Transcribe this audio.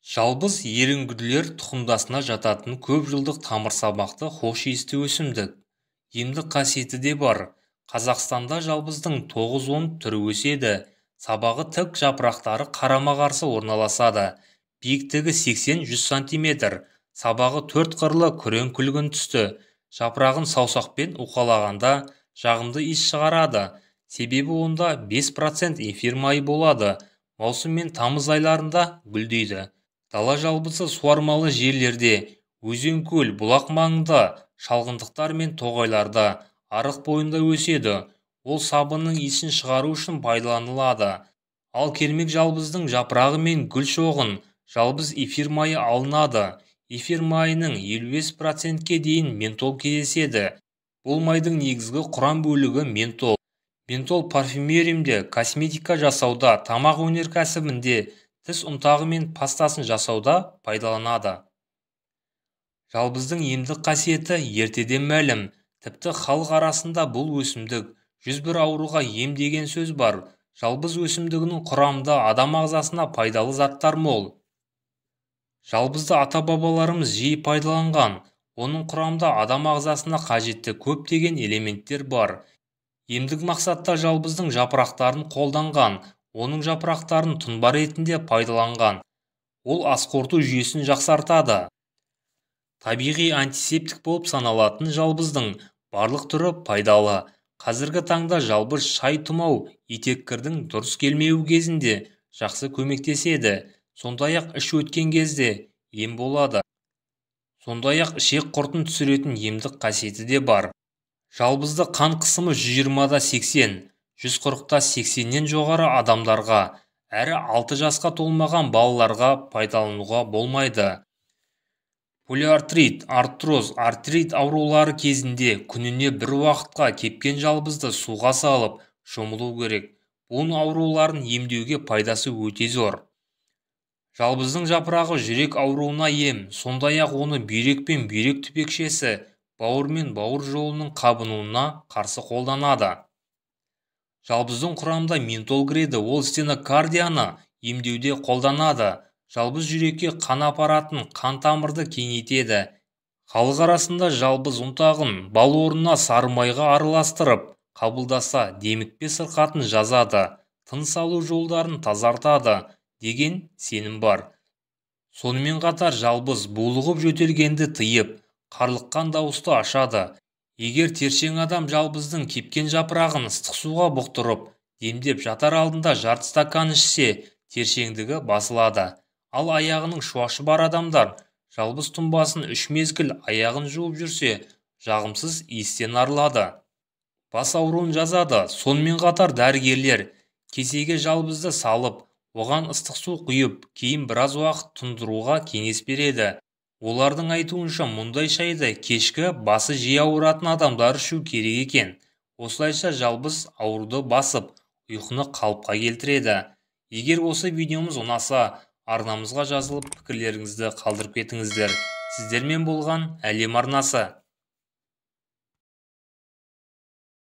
Жалбыз ерінгүлдер тұқымдасына жататын көп жылдық тамырсабақты хош иісті өсімдік. Емдік қасиеті де бар. Қазақстанда жалбыздың 9-10 түрі өседі. Сабағы тік, жапырақтары қарама-қарсы орналасады. Биіктігі 80-100 см. Сабағы 4 қырлы күрең күлгін түсті. Жапырағын саусақпен уқалағанда жағымды иіс шығарады. Себебі онда 5% эфир майы болады. Маусым мен тамыз айларында гүлдейді. Дала жалбызы суармалы жерлерде, өзен-көл, бұлақ маңында, шалғындықтар мен тоғайларда, арық бойында өседі. Ол сабынның иісін шығару үшін пайдаланылады. Ал кермек жалбыздың жапырағы мен гүл шоғын жалбыз эфир майы алынады. Эфир майының 55%-ке дейін ментол кездеседі. Бұл майдың негізгі құрам бөлігі ментол. Ментол парфюмерияда, косметика жасауда, тамақ өнеркәсібінде, тіс ұнтағы мен пастасын жасауда пайдаланады. Жалбыздың емдік қасиеті ертеден мәлім. Тіпті халық арасында бұл өсімдік 101 ауруға ем деген сөз бар. Жалбыз өсімдігінің құрамында адам ағзасына пайдалы заттар мол. Жалбызды ата-бабаларымыз жиі пайдаланған. Оның құрамында адам ағзасына қажетті көптеген элементтер бар. Емдік мақсатта жалбыздың жапырақтарын қолданған. Оның жапырақтарын тұнба ретінде пайдаланған. Ол ас қорыту жүйесін жақсартады. Табиғи антисептик болып саналатын жалбыздың барлық түрі пайдалы. Қазіргі таңда жалбыз шай тұмау, итеккірдің дұрыс келмеуі кезінде жақсы көмектеседі. Сондай-ақ іш өткен кезде ем болады. Сондай-ақ ішек құртын түсіретін емдік қасиеті де бар. Жалбызды қан қысымы 120-80, 140-80-нен жоғары адамдарға, әрі 6 жасқа толмаған балаларға пайдалануға болмайды. Полиартрит, артроз, артрит аурулары кезінде күніне бір уақытқа кепкен жалбызды суға салып шомылу керек. Бұл ауруларын емдеуге пайдасы өте зор. Жалбыздың жапырағы жүрек ауруына ем, сондай-ақ оны бүйрек пен бүйрек түбекшесі, бауыр мен бауыр жолының қабынуына қарсы қолданады. Жалбыздың құрамында ментол кіреді, ол стенокардияны емдеуде қолданады. Жалбыз жүрекке қан апаратын қан тамырды кеңейтеді. Халық арасында жалбыз ұнтағын бал орнына сары майға араластырып қабылдаса демікпе сырқатын жазады, тыныс алу жолдарын тазартады деген сенім бар. Сонымен қатар жалбыз булығып жөтелгенді тыйып, қарлыққан дауысты ашады. Егер тершең адам жалбыздың кепкен жапырағын ыстық суға бұқтырып, демдеп жатар алдында жарты стакан ішсе, тершеңдігі басылады. Ал аяғының шуашы бар адамдар жалбыз тұнбасын 3 мезгіл аяғын жуып жүрсе, жағымсыз иістен арылады. Бас ауруын жазады. Сонымен қатар дәрігерлер кесеге жалбызды салып, оған ыстық су құйып, кейін біраз уақыт тұндыруға кеңес береді. Олардың айтуынша мұндай шайды кешкі басы жиі ауыратын адамдар ішу керек екен. Осылайша жалбыз ауруды басып, ұйқыны қалыпқа келтіреді. Егер осы видеомыз ұнаса, арнамызға жазылып пікірлеріңізді қалдырып кетіңіздер. Сіздермен болған әлем арнасы.